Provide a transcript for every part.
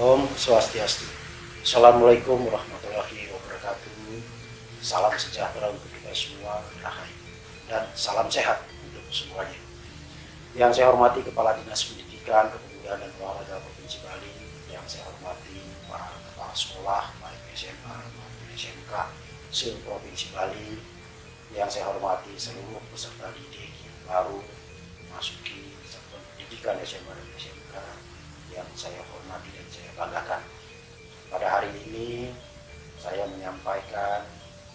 Om Swastiastu. Assalamualaikum warahmatullahi wabarakatuh. Salam sejahtera untuk kita semua, rahayu, dan salam sehat untuk semuanya. Yang saya hormati Kepala Dinas Pendidikan, Kepemudaan dan Olahraga Provinsi Bali, yang saya hormati para kepala sekolah, baik SMA maupun SMK se-Provinsi Bali, yang saya hormati seluruh peserta didik yang baru memasuki satuan pendidikan SMA dan SMK, yang saya hormati dan saya banggakan. Pada hari ini saya menyampaikan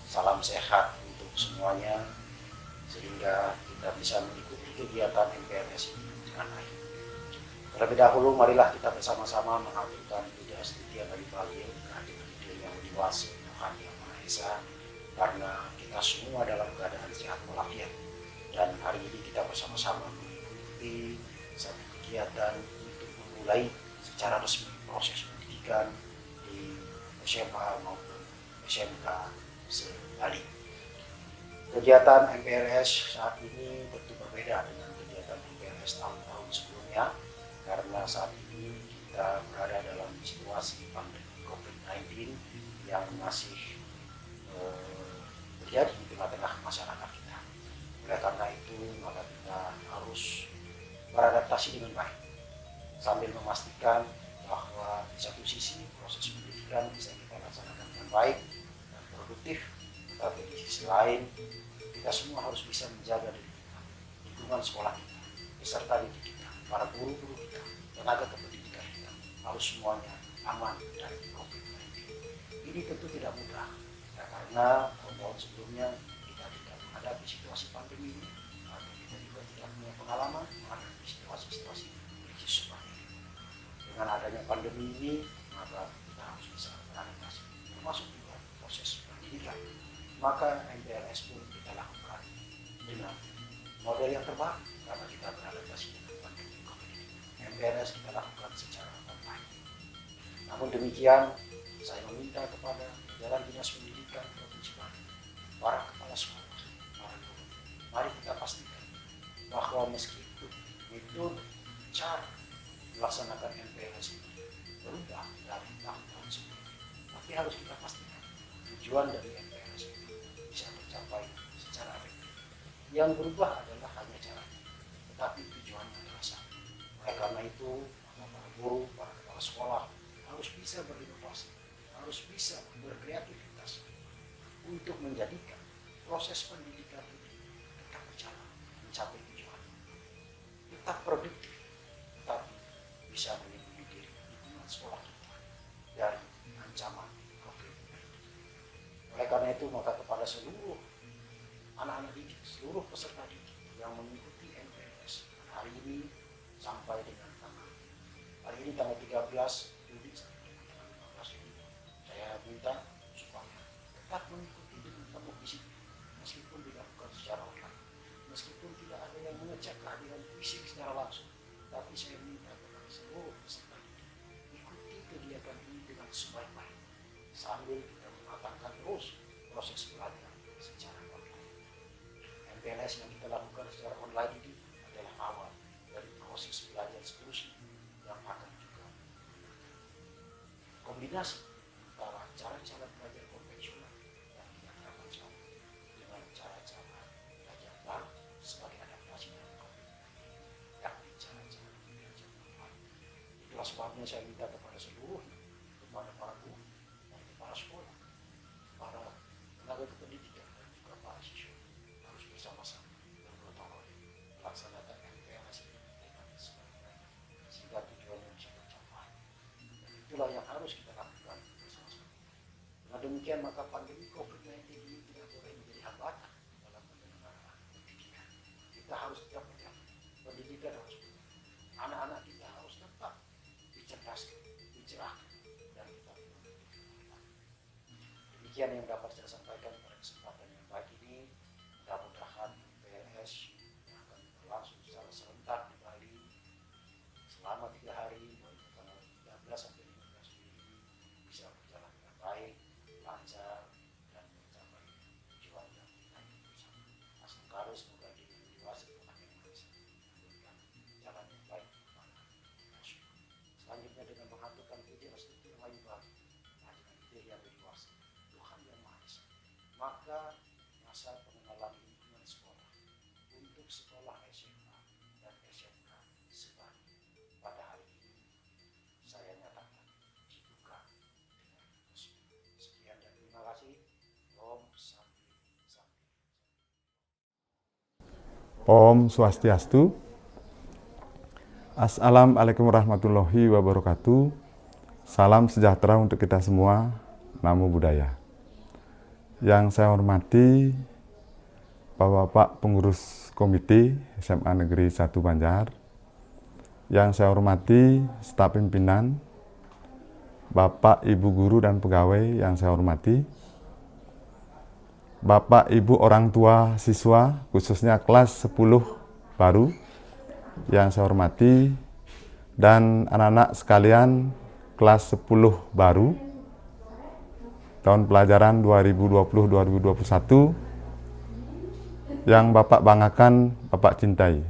salam sehat untuk semuanya sehingga kita bisa mengikuti kegiatan MPRS ini dengan baik. Terlebih dahulu marilah kita bersama-sama mengaturkan puja astuti yang dari Bali kehadiran Ide yang diwasi Tuhan Yang Maha Esa, karena kita semua dalam keadaan sehat walafiat, dan hari ini kita bersama-sama mengikuti satu kegiatan untuk memulai secara resmi proses pendidikan di SMA maupun SMK se-Bali. Kegiatan MPRS saat ini tentu berbeda dengan kegiatan MPRS tahun-tahun sebelumnya, karena saat ini kita berada dalam situasi pandemi COVID-19 yang masih terjadi di tengah-tengah masyarakat kita. Oleh karena itu, maka kita harus beradaptasi dengan baik, sambil memastikan bahwa di satu sisi proses pendidikan bisa kita laksanakan dengan baik dan produktif, tetapi di sisi lain kita semua harus bisa menjaga diri kita, lingkungan sekolah kita, peserta didik kita, para guru-guru kita, tenaga kependidikan kita, harus semuanya aman dari COVID-19. Ini tentu tidak mudah, ya, karena tahun-tahun sebelumnya kita tidak menghadapi situasi pandemi ini, atau kita juga tidak punya pengalaman menghadapi situasi-situasi krisis seperti ini. Dengan adanya pandemi ini, maka kita harus bisa beradaptasi, termasuk juga proses pendidikan. Maka MPRS pun kita lakukan dengan model yang terbaru, karena kita beradaptasi dengan pandemi COVID. MPRS kita lakukan secara online. Namun demikian, saya meminta kepada jajaran Dinas Pendidikan Provinsi Bali, para kepala sekolah, para guru, mari kita pastikan bahwa meskipun metode cara melaksanakan MPRS ini berubah dari tahun-tahun sebelumnya, tapi harus kita pastikan tujuan dari MPRS ini bisa tercapai secara efektif. Yang berubah adalah hanya caranya, tetapi tujuannya adalah sama. Oleh karena itu, para guru, para kepala sekolah harus bisa berinovasi, harus bisa berkreativitas untuk menjadikan proses pendidikan ini tetap berjalan, mencapai tujuan, tetap produktif, tetapi bisa melindungi diri lingkungan sekolah kita dari ancaman COVID-19. Oleh karena itu, maka kepada seluruh anak-anak didik, seluruh peserta didik yang mengikuti MPRS hari ini sampai dengan hari ini tanggal 13 Juli sampai dengan tanggal 15 Juli, saya minta supaya tetap mengikuti dengan penuh disiplin, meskipun dilakukan secara online, meskipun tidak ada yang mengecek kehadiran fisik secara langsung, tapi saya minta kepada seluruh peserta didik ikuti kegiatan ini dengan sebaik-baik, sambil kita mematangkan terus proses belajar secara online. MPLS yang kita lakukan secara online ini adalah awal dari proses belajar seterusnya yang akan juga kombinasi antara cara-cara belajar konvensional yang kita terapkan selama ini dengan cara-cara belajar baru sebagai adaptasi dalam COVID-19, yakni cara-cara belajar online. Itulah sebabnya saya minta kepada seluruhnya, kepada para guru dan kepala sekolah, para tenaga kependidikan dan juga para siswa, harus bersama-sama bergotong royong melaksanakan MPRS ini dengan sebaik-baiknya sehingga tujuannya bisa tercapai. Dan itulah yang harus kita lakukan bersama-sama. Dengan demikian, maka pandemi COVID-19 ini tidak boleh menjadi hambatan dalam penyelenggaraan pendidikan. Kita harus tetap berjalan, pendidikan harus berjalan, anak-anak kita harus tetap dicerdaskan, dicerahkan, dan kita berjalan. Demikian yang dapat saya sampaikan pada kesempatan yang baik ini. Mudah-mudahan MPRS yang akan berlangsung secara serentak di Bali selama 3 hari, mulai tanggal 13 sampai 15 Juli ini, bisa berjalan dengan baik, lancar, dan mencapai tujuan yang kita ingin bersama. Astagfirullah, semoga dengan dewasa Tuhan Yang Maha Esa memberikan jalan yang baik kepada kita semua. Selanjutnya dengan mengaturkan puji maka masa pengenalan lingkungan sekolah untuk sekolah SMA dan SMK Sebani pada hari ini saya nyatakan dibuka dengan resmi. Sekian dan terima kasih. Om Santi Santi. Om Swastiastu. Assalamualaikum warahmatullahi wabarakatuh. Salam sejahtera untuk kita semua. Namo Buddhaya. Yang saya hormati Bapak pengurus komite SMA Negeri 1 Banjar. Yang saya hormati staf pimpinan, Bapak, Ibu guru dan pegawai yang saya hormati. Bapak, Ibu orang tua siswa, khususnya kelas 10 baru yang saya hormati, dan anak-anak sekalian kelas 10 baru tahun pelajaran 2020-2021 yang Bapak banggakan, Bapak cintai.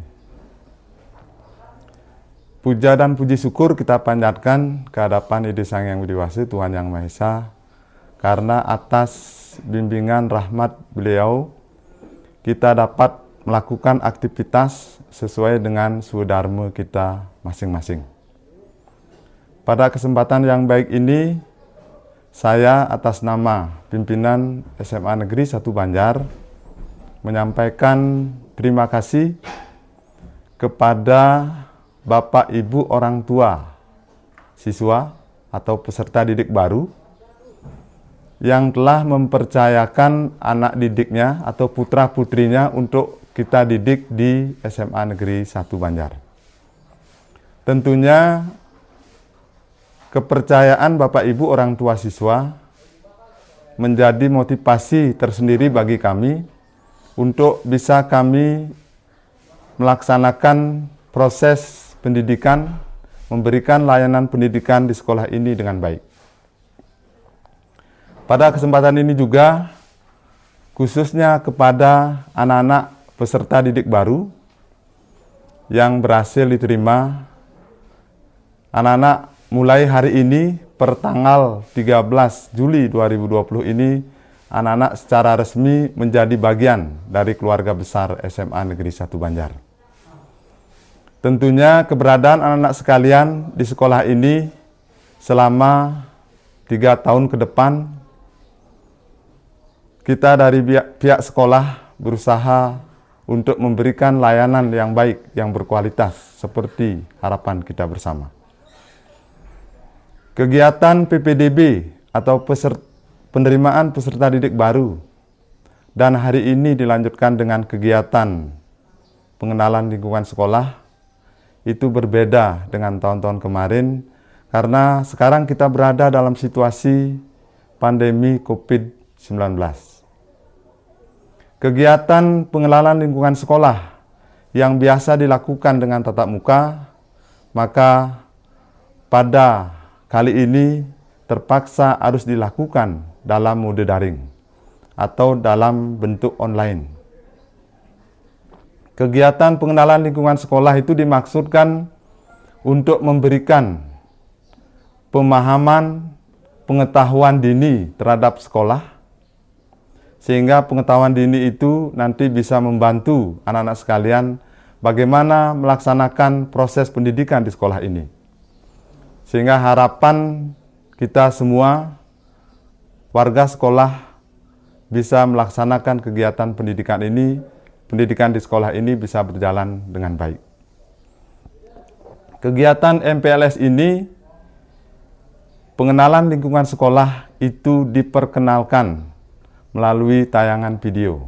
Puja dan puji syukur kita panjatkan ke hadapan Ide Sang Yang Widi Wase, Tuhan Yang Maha Esa, karena atas bimbingan rahmat beliau kita dapat melakukan aktivitas sesuai dengan swudharma kita masing-masing. Pada kesempatan yang baik ini, saya atas nama pimpinan SMA Negeri 1 Banjar menyampaikan terima kasih kepada Bapak Ibu orang tua siswa atau peserta didik baru yang telah mempercayakan anak didiknya atau putra-putrinya untuk kita didik di SMA Negeri 1 Banjar. Tentunya kepercayaan Bapak Ibu orang tua siswa menjadi motivasi tersendiri bagi kami untuk bisa kami melaksanakan proses pendidikan, memberikan layanan pendidikan di sekolah ini dengan baik. Pada kesempatan ini juga, khususnya kepada anak-anak peserta didik baru yang berhasil diterima, anak-anak mulai hari ini per tanggal 13 Juli 2020 ini, anak-anak secara resmi menjadi bagian dari keluarga besar SMA Negeri 1 Banjar. Tentunya keberadaan anak-anak sekalian di sekolah ini selama 3 tahun ke depan, kita dari pihak sekolah berusaha untuk memberikan layanan yang baik, yang berkualitas, seperti harapan kita bersama. Kegiatan PPDB atau penerimaan peserta didik baru, dan hari ini dilanjutkan dengan kegiatan pengenalan lingkungan sekolah, itu berbeda dengan tahun-tahun kemarin, karena sekarang kita berada dalam situasi pandemi COVID-19. Kegiatan pengenalan lingkungan sekolah yang biasa dilakukan dengan tatap muka, maka pada kali ini terpaksa harus dilakukan dalam mode daring atau dalam bentuk online. Kegiatan pengenalan lingkungan sekolah itu dimaksudkan untuk memberikan pemahaman, pengetahuan dini terhadap sekolah, sehingga pengetahuan dini itu nanti bisa membantu anak-anak sekalian bagaimana melaksanakan proses pendidikan di sekolah ini. Sehingga harapan kita semua, warga sekolah, bisa melaksanakan kegiatan pendidikan ini, pendidikan di sekolah ini bisa berjalan dengan baik. Kegiatan MPLS ini, pengenalan lingkungan sekolah itu diperkenalkan melalui tayangan video.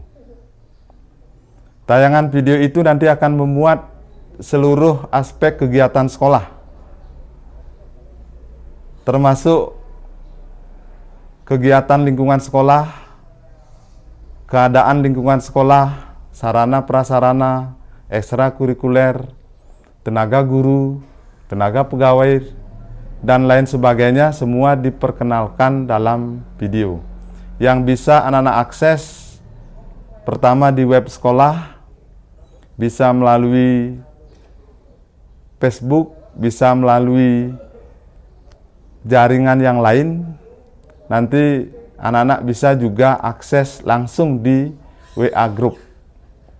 Tayangan video itu nanti akan memuat seluruh aspek kegiatan sekolah, termasuk kegiatan lingkungan sekolah, keadaan lingkungan sekolah, sarana prasarana, ekstrakurikuler, tenaga guru, tenaga pegawai, dan lain sebagainya, semua diperkenalkan dalam video yang bisa anak-anak akses pertama di web sekolah, bisa melalui Facebook, bisa melalui jaringan yang lain. Nanti anak-anak bisa juga akses langsung di WA Group.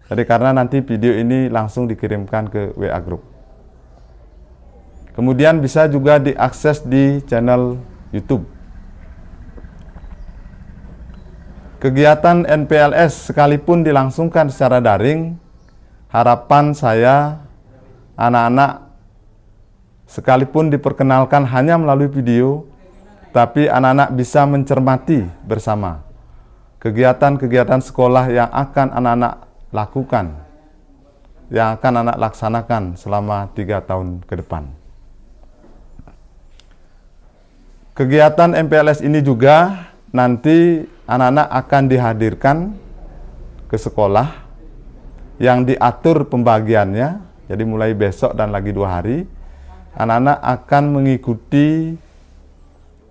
Jadi karena nanti video ini langsung dikirimkan ke WA Group. Kemudian bisa juga diakses di channel YouTube. Kegiatan NPLS sekalipun dilangsungkan secara daring, harapan saya anak-anak sekalipun diperkenalkan hanya melalui video, tapi anak-anak bisa mencermati bersama kegiatan-kegiatan sekolah yang akan anak-anak lakukan, yang akan anak laksanakan selama 3 tahun ke depan. Kegiatan MPLS ini juga nanti anak-anak akan dihadirkan ke sekolah yang diatur pembagiannya. Jadi mulai besok dan lagi 2 hari, anak-anak akan mengikuti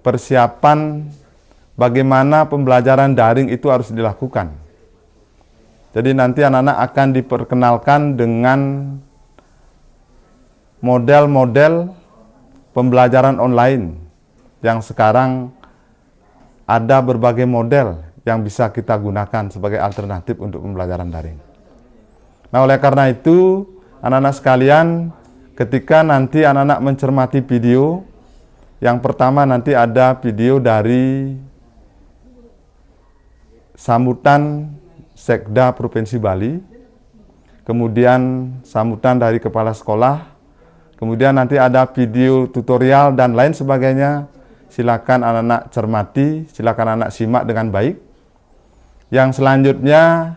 persiapan bagaimana pembelajaran daring itu harus dilakukan. Jadi nanti anak-anak akan diperkenalkan dengan model-model pembelajaran online yang sekarang ada berbagai model yang bisa kita gunakan sebagai alternatif untuk pembelajaran daring. Nah, oleh karena itu, anak-anak sekalian, ketika nanti anak-anak mencermati video, yang pertama nanti ada video dari sambutan Sekda Provinsi Bali, kemudian sambutan dari kepala sekolah, kemudian nanti ada video tutorial dan lain sebagainya. Silakan anak-anak cermati, silakan anak simak dengan baik. Yang selanjutnya,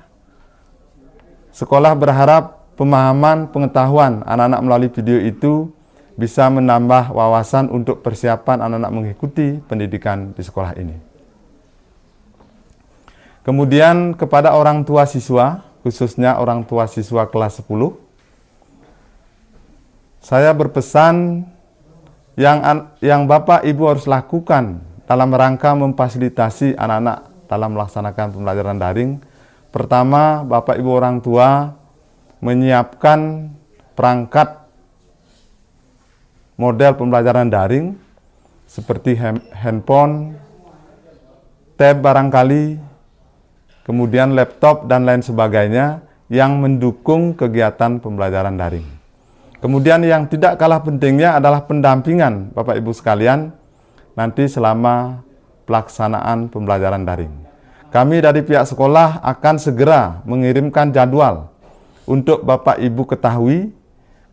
sekolah berharap pemahaman, pengetahuan anak-anak melalui video itu bisa menambah wawasan untuk persiapan anak-anak mengikuti pendidikan di sekolah ini. Kemudian kepada orang tua siswa, khususnya orang tua siswa kelas 10, saya berpesan yang Bapak Ibu harus lakukan dalam rangka memfasilitasi anak-anak dalam melaksanakan pembelajaran daring. Pertama, Bapak Ibu orang tua menyiapkan perangkat model pembelajaran daring seperti handphone, tab barangkali, kemudian laptop dan lain sebagainya yang mendukung kegiatan pembelajaran daring. Kemudian yang tidak kalah pentingnya adalah pendampingan Bapak Ibu sekalian nanti selama pelaksanaan pembelajaran daring. Kami dari pihak sekolah akan segera mengirimkan jadwal untuk Bapak Ibu ketahui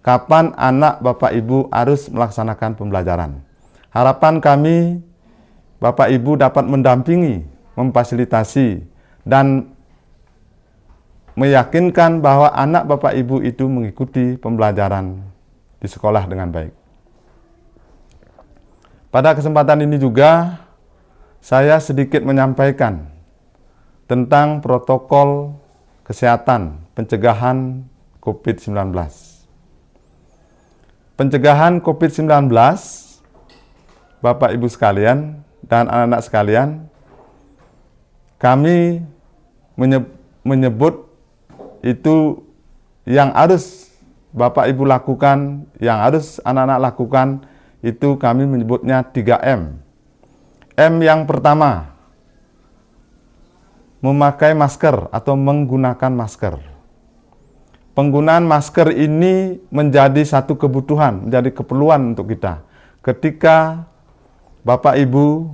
kapan anak Bapak Ibu harus melaksanakan pembelajaran. Harapan kami Bapak Ibu dapat mendampingi, memfasilitasi, dan meyakinkan bahwa anak Bapak Ibu itu mengikuti pembelajaran di sekolah dengan baik. Pada kesempatan ini juga saya sedikit menyampaikan tentang protokol kesehatan pencegahan COVID-19. Pencegahan COVID-19, Bapak Ibu sekalian dan anak-anak sekalian, kami menyebut itu yang harus Bapak Ibu lakukan, yang harus anak-anak lakukan, itu kami menyebutnya 3M. M yang pertama, memakai masker atau menggunakan masker. Penggunaan masker ini menjadi satu kebutuhan, menjadi keperluan untuk kita. Ketika Bapak Ibu,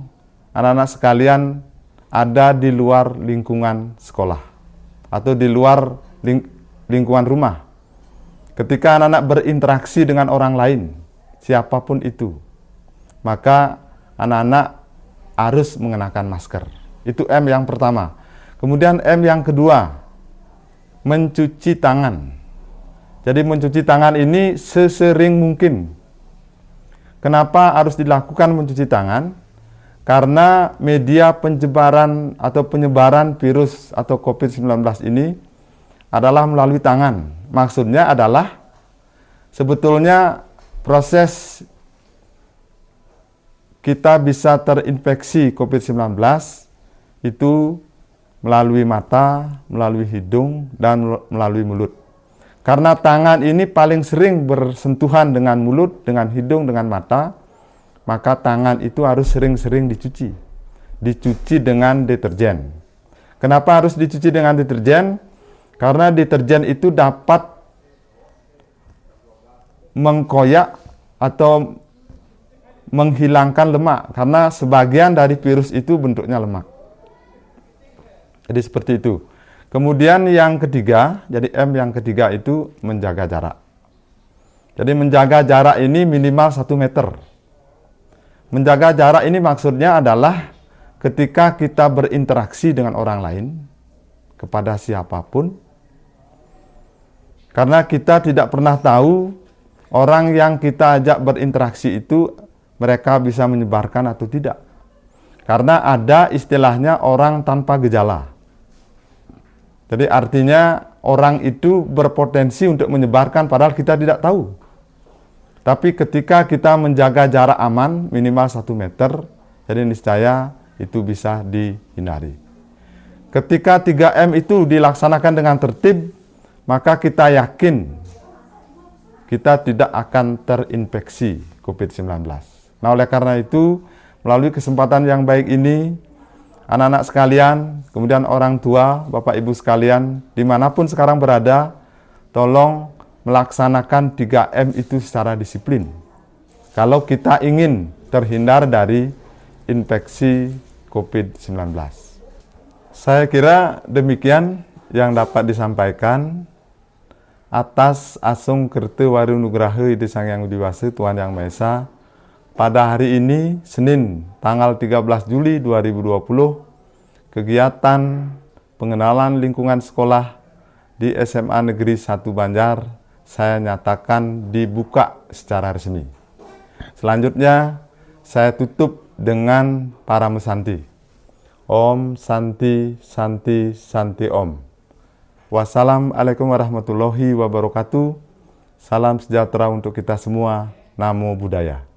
anak-anak sekalian ada di luar lingkungan sekolah atau di luar lingkungan rumah. Ketika anak-anak berinteraksi dengan orang lain, siapapun itu, maka anak-anak harus mengenakan masker. Itu M yang pertama. Kemudian M yang kedua, mencuci tangan. Jadi mencuci tangan ini sesering mungkin. Kenapa harus dilakukan mencuci tangan? Karena media penyebaran atau penyebaran virus atau COVID-19 ini adalah melalui tangan. Maksudnya adalah sebetulnya proses kita bisa terinfeksi COVID-19 itu melalui mata, melalui hidung, dan melalui mulut. Karena tangan ini paling sering bersentuhan dengan mulut, dengan hidung, dengan mata, maka tangan itu harus sering-sering dicuci. dicuci dengan deterjen. Kenapa harus dicuci dengan deterjen? Karena deterjen itu dapat mengkoyak atau menghilangkan lemak, karena sebagian dari virus itu bentuknya lemak. Jadi seperti itu. Kemudian yang ketiga, jadi M yang ketiga itu menjaga jarak. Jadi menjaga jarak ini minimal 1 meter. Menjaga jarak ini maksudnya adalah ketika kita berinteraksi dengan orang lain, kepada siapapun, karena kita tidak pernah tahu orang yang kita ajak berinteraksi itu mereka bisa menyebarkan atau tidak. Karena ada istilahnya orang tanpa gejala. Jadi artinya orang itu berpotensi untuk menyebarkan padahal kita tidak tahu. Tapi ketika kita menjaga jarak aman minimal 1 meter, jadi niscaya itu bisa dihindari. Ketika 3M itu dilaksanakan dengan tertib, maka kita yakin kita tidak akan terinfeksi COVID-19. Nah, oleh karena itu, melalui kesempatan yang baik ini, anak-anak sekalian, kemudian orang tua, Bapak Ibu sekalian, dimanapun sekarang berada, tolong melaksanakan 3M itu secara disiplin. Kalau kita ingin terhindar dari infeksi COVID-19. Saya kira demikian yang dapat disampaikan. Atas asung kertu waru nugraha ide sang yang diwasa Tuhan Yang Maha Esa, pada hari ini, Senin, tanggal 13 Juli 2020, kegiatan pengenalan lingkungan sekolah di SMA Negeri 1 Banjar, saya nyatakan dibuka secara resmi. Selanjutnya, saya tutup dengan para mesanti. Om Santi Santi Santi Om. Wassalamualaikum warahmatullahi wabarakatuh. Salam sejahtera untuk kita semua. Namo Buddhaya.